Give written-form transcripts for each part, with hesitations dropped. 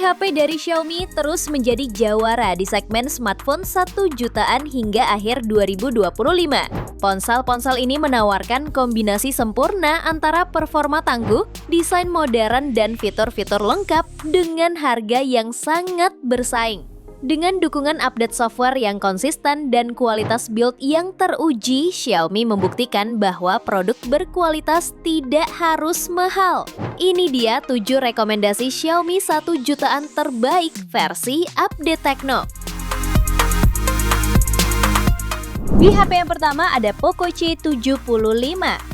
HP dari Xiaomi terus menjadi jawara di segmen smartphone 1 jutaan hingga akhir 2025. Ponsel-ponsel ini menawarkan kombinasi sempurna antara performa tangguh, desain modern, dan fitur-fitur lengkap dengan harga yang sangat bersaing. Dengan dukungan update software yang konsisten dan kualitas build yang teruji, Xiaomi membuktikan bahwa produk berkualitas tidak harus mahal. Ini dia 7 rekomendasi Xiaomi 1 jutaan terbaik versi update Tecno. Di HP yang pertama ada Poco C75.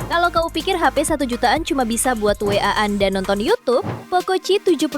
Kalau kau pikir HP 1 jutaan cuma bisa buat WA-an dan nonton YouTube, Poco C75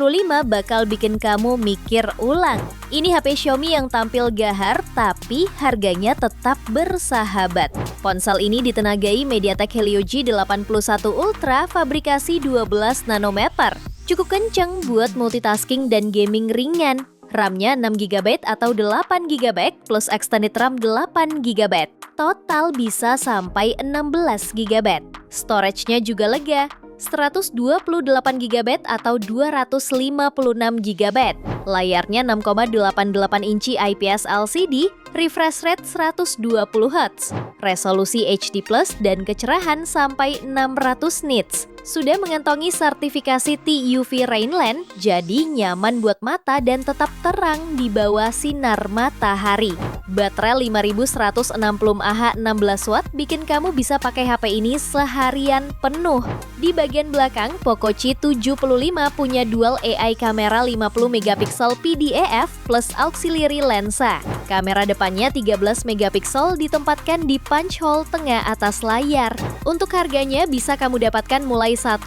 bakal bikin kamu mikir ulang. Ini HP Xiaomi yang tampil gahar tapi harganya tetap bersahabat. Ponsel ini ditenagai MediaTek Helio G81 Ultra fabrikasi 12 nanometer. Cukup kenceng buat multitasking dan gaming ringan. RAM-nya 6GB atau 8GB plus extended RAM 8GB. Total bisa sampai 16GB. Storage-nya juga lega, 128GB atau 256GB. Layarnya 6,88 inci IPS LCD, refresh rate 120Hz, resolusi HD+, dan kecerahan sampai 600 nits. Sudah mengantongi sertifikasi TUV Rainland, jadi nyaman buat mata dan tetap terang di bawah sinar matahari. Baterai 5160 mAh 16W bikin kamu bisa pakai HP ini seharian penuh. Di bagian belakang, Poco C75 punya dual AI kamera 50MP PDAF plus auxiliary lensa. Kamera depannya 13MP ditempatkan di punch hole tengah atas layar. Untuk harganya bisa kamu dapatkan mulai 1,2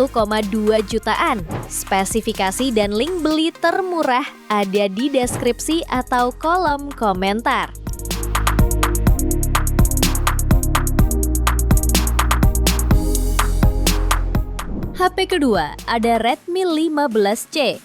jutaan. Spesifikasi dan link beli termurah ada di deskripsi atau kolom komentar. HP kedua ada Redmi 15C.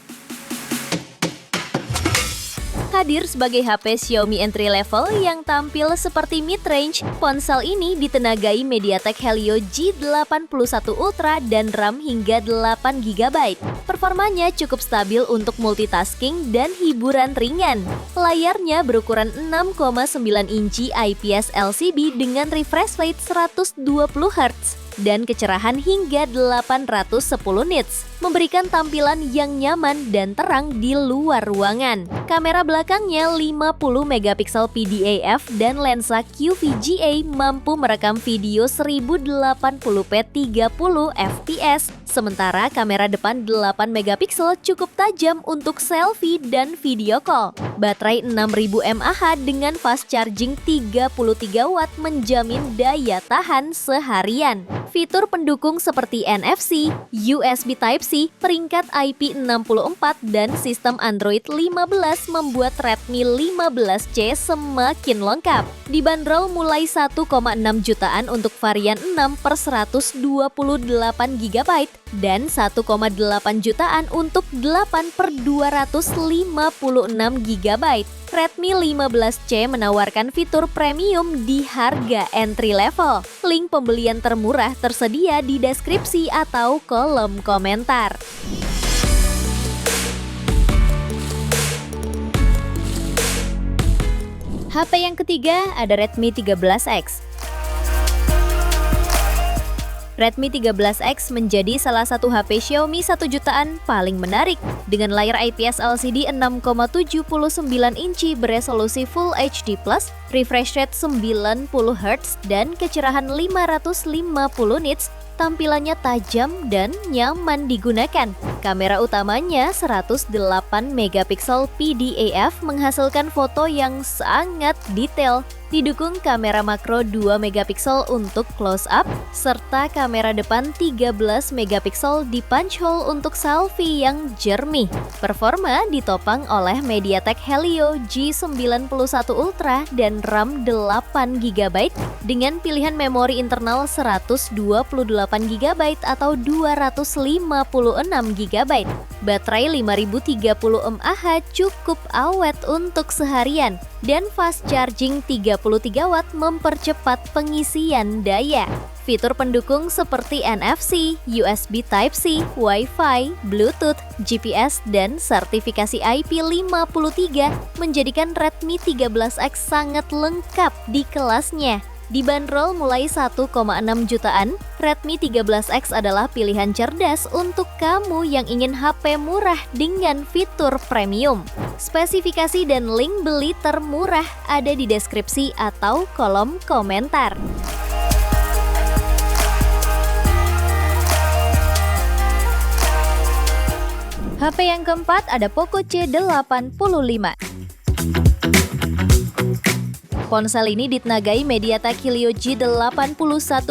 Hadir sebagai HP Xiaomi entry level yang tampil seperti mid-range, ponsel ini ditenagai MediaTek Helio G81 Ultra dan RAM hingga 8GB. Performanya cukup stabil untuk multitasking dan hiburan ringan. Layarnya berukuran 6,9 inci IPS LCD dengan refresh rate 120Hz dan kecerahan hingga 810 nits, memberikan tampilan yang nyaman dan terang di luar ruangan. Kamera belakangnya 50MP PDAF dan lensa QVGA mampu merekam video 1080p 30fps, sementara kamera depan 8MP cukup tajam untuk selfie dan video call. Baterai 6000 mAh dengan fast charging 33W menjamin daya tahan seharian. Fitur pendukung seperti NFC, USB Type-C, peringkat IP64, dan sistem Android 15 membuat Redmi 15C semakin lengkap. Dibanderol mulai 1,6 jutaan untuk varian 6/128GB dan 1,8 jutaan untuk 8/256GB. Redmi 15C menawarkan fitur premium di harga entry level. Link pembelian termurah tersedia di deskripsi atau kolom komentar. HP yang ketiga ada Redmi 13X. Redmi 13X menjadi salah satu HP Xiaomi 1 jutaan paling menarik. Dengan layar IPS LCD 6,79 inci beresolusi Full HD+, refresh rate 90Hz, dan kecerahan 550 nits, tampilannya tajam dan nyaman digunakan. Kamera utamanya 108MP PDAF menghasilkan foto yang sangat detail. Didukung kamera makro 2MP untuk close up, serta kamera depan 13MP di punch hole untuk selfie yang jernih. Performa ditopang oleh MediaTek Helio G91 Ultra dan RAM 8GB dengan pilihan memori internal 128GB atau 256GB. Baterai 5030 mAh cukup awet untuk seharian dan fast charging 33W mempercepat pengisian daya. Fitur pendukung seperti NFC, USB Type-C, Wi-Fi, Bluetooth, GPS, dan sertifikasi IP53 menjadikan Redmi 13X sangat lengkap di kelasnya. Dibanderol mulai 1,6 jutaan, Redmi 13X adalah pilihan cerdas untuk kamu yang ingin HP murah dengan fitur premium. Spesifikasi dan link beli termurah ada di deskripsi atau kolom komentar. HP yang keempat ada Poco C85. Ponsel ini ditenagai MediaTek Helio G81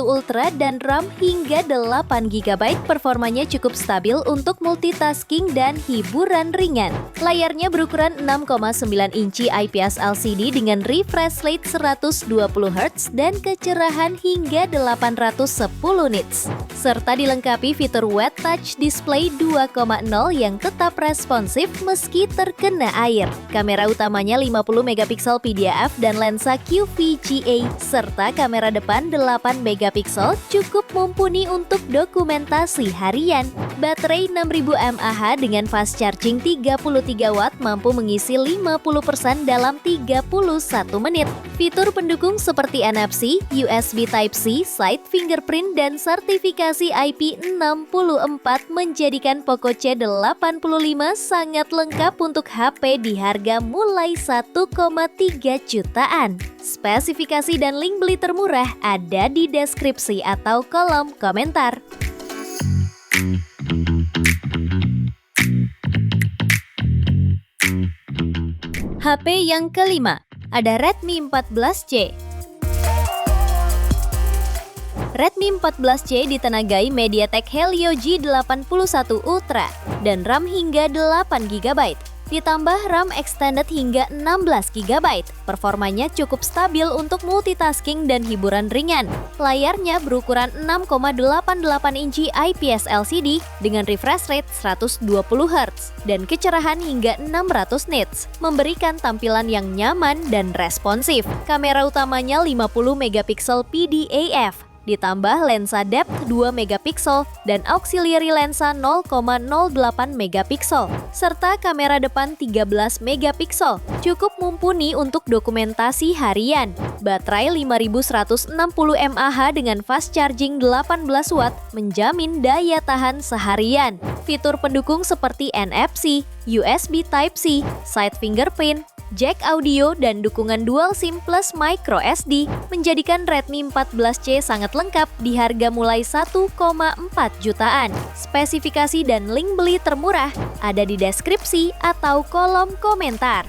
Ultra dan RAM hingga 8GB. Performanya cukup stabil untuk multitasking dan hiburan ringan. Layarnya berukuran 6,9 inci IPS LCD dengan refresh rate 120Hz dan kecerahan hingga 810 nits. Serta dilengkapi fitur Wet Touch Display 2.0 yang tetap responsif meski terkena air. Kamera utamanya 50MP PDAF dan lensa QVGA serta kamera depan 8MP cukup mumpuni untuk dokumentasi harian. Baterai 6000 mAh dengan fast charging 33W mampu mengisi 50% dalam 31 menit. Fitur pendukung seperti NFC, USB Type-C, side fingerprint, dan sertifikasi IP64 menjadikan Poco C85 sangat lengkap untuk HP di harga mulai 1,3 jutaan. Spesifikasi dan link beli termurah ada di deskripsi atau kolom komentar. HP yang kelima ada Redmi 14C. Redmi 14C ditenagai MediaTek Helio G81 Ultra dan RAM hingga 8GB. Ditambah RAM extended hingga 16GB. Performanya cukup stabil untuk multitasking dan hiburan ringan. Layarnya berukuran 6,88 inci IPS LCD dengan refresh rate 120Hz dan kecerahan hingga 600 nits, memberikan tampilan yang nyaman dan responsif. Kamera utamanya 50MP PDAF. Ditambah lensa depth 2MP dan auxiliary lensa 0,08MP serta kamera depan 13MP. Cukup mumpuni untuk dokumentasi harian. Baterai 5160 mAh dengan fast charging 18W menjamin daya tahan seharian. Fitur pendukung seperti NFC, USB Type-C, side fingerprint, jack audio, dan dukungan dual SIM plus micro SD menjadikan Redmi 14C sangat lengkap di harga mulai 1,4 jutaan. Spesifikasi dan link beli termurah ada di deskripsi atau kolom komentar.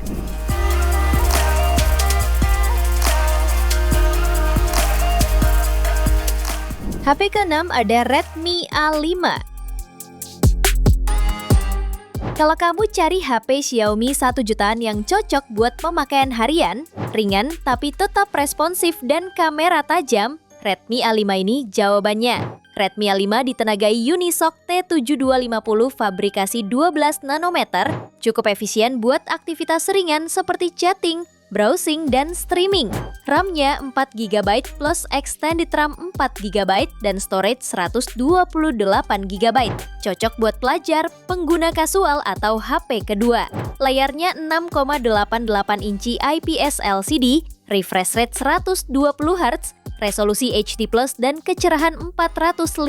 HP ke-6 ada Redmi A5. Kalau kamu cari HP Xiaomi 1 jutaan yang cocok buat pemakaian harian, ringan tapi tetap responsif dan kamera tajam, Redmi A5 ini jawabannya. Redmi A5 ditenagai Unisoc T7250 fabrikasi 12 nanometer, cukup efisien buat aktivitas ringan seperti chatting, browsing, dan streaming. RAM-nya 4GB plus extended RAM 4GB dan storage 128GB. Cocok buat pelajar, pengguna kasual, atau HP kedua. Layarnya 6,88 inci IPS LCD, refresh rate 120Hz, resolusi HD+, dan kecerahan 450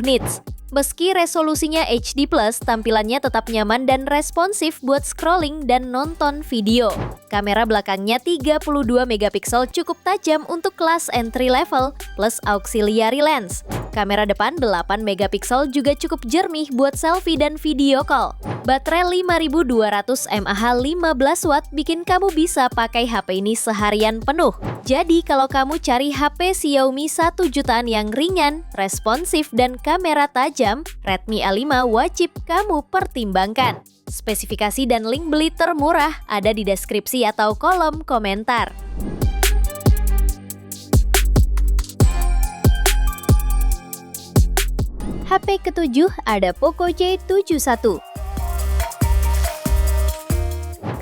nits. Meski resolusinya HD+, tampilannya tetap nyaman dan responsif buat scrolling dan nonton video. Kamera belakangnya 32MP cukup tajam untuk kelas entry level plus auxiliary lens. Kamera depan 8MP juga cukup jernih buat selfie dan video call. Baterai 5200 mAh 15W bikin kamu bisa pakai HP ini seharian penuh. Jadi kalau kamu cari HP Xiaomi 1 jutaan yang ringan, responsif, dan kamera tajam, Redmi A5 wajib kamu pertimbangkan. Spesifikasi dan link beli termurah ada di deskripsi atau kolom komentar. HP ke-7 ada Poco C71.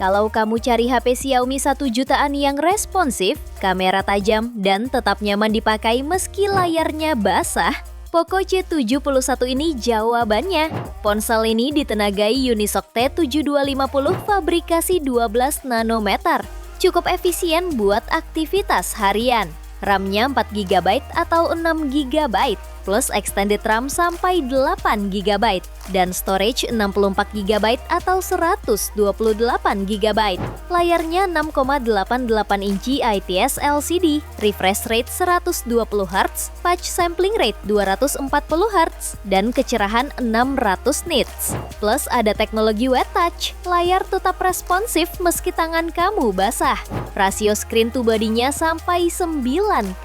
Kalau kamu cari HP Xiaomi 1 jutaan yang responsif, kamera tajam, dan tetap nyaman dipakai meski layarnya basah, Poco C71 ini jawabannya. Ponsel ini ditenagai Unisoc T7250 fabrikasi 12 nanometer. Cukup efisien buat aktivitas harian. RAM-nya 4GB atau 6GB, plus extended RAM sampai 8GB, dan storage 64GB atau 128GB. Layarnya 6,88 inci IPS LCD, refresh rate 120Hz, touch sampling rate 240Hz, dan kecerahan 600 nits. Plus ada teknologi wet touch, layar tetap responsif meski tangan kamu basah. Rasio screen to body-nya sampai 90%,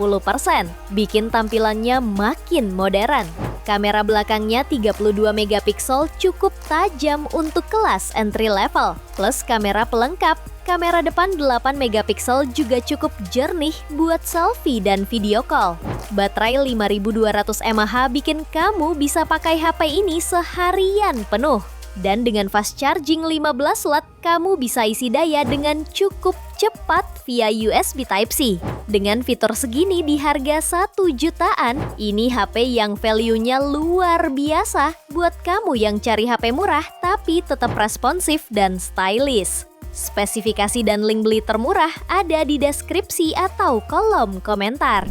bikin tampilannya makin modern. Kamera belakangnya 32 megapiksel cukup tajam untuk kelas entry level, plus kamera pelengkap. Kamera depan 8 megapiksel juga cukup jernih buat selfie dan video call. Baterai 5200 mAh bikin kamu bisa pakai HP ini seharian penuh. Dan dengan fast charging 15 watt, kamu bisa isi daya dengan cukup cepat via USB Type-C. Dengan fitur segini di harga 1 jutaan, ini HP yang value-nya luar biasa buat kamu yang cari HP murah tapi tetap responsif dan stylish. Spesifikasi dan link beli termurah ada di deskripsi atau kolom komentar.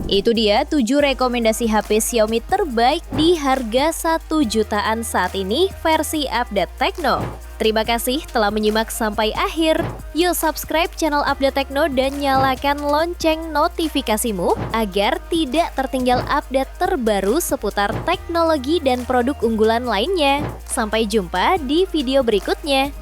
Itu dia 7 rekomendasi HP Xiaomi terbaik di harga 1 jutaan saat ini versi Update Tekno. Terima kasih telah menyimak sampai akhir. Yuk subscribe channel Update Tekno dan nyalakan lonceng notifikasimu agar tidak tertinggal update terbaru seputar teknologi dan produk unggulan lainnya. Sampai jumpa di video berikutnya.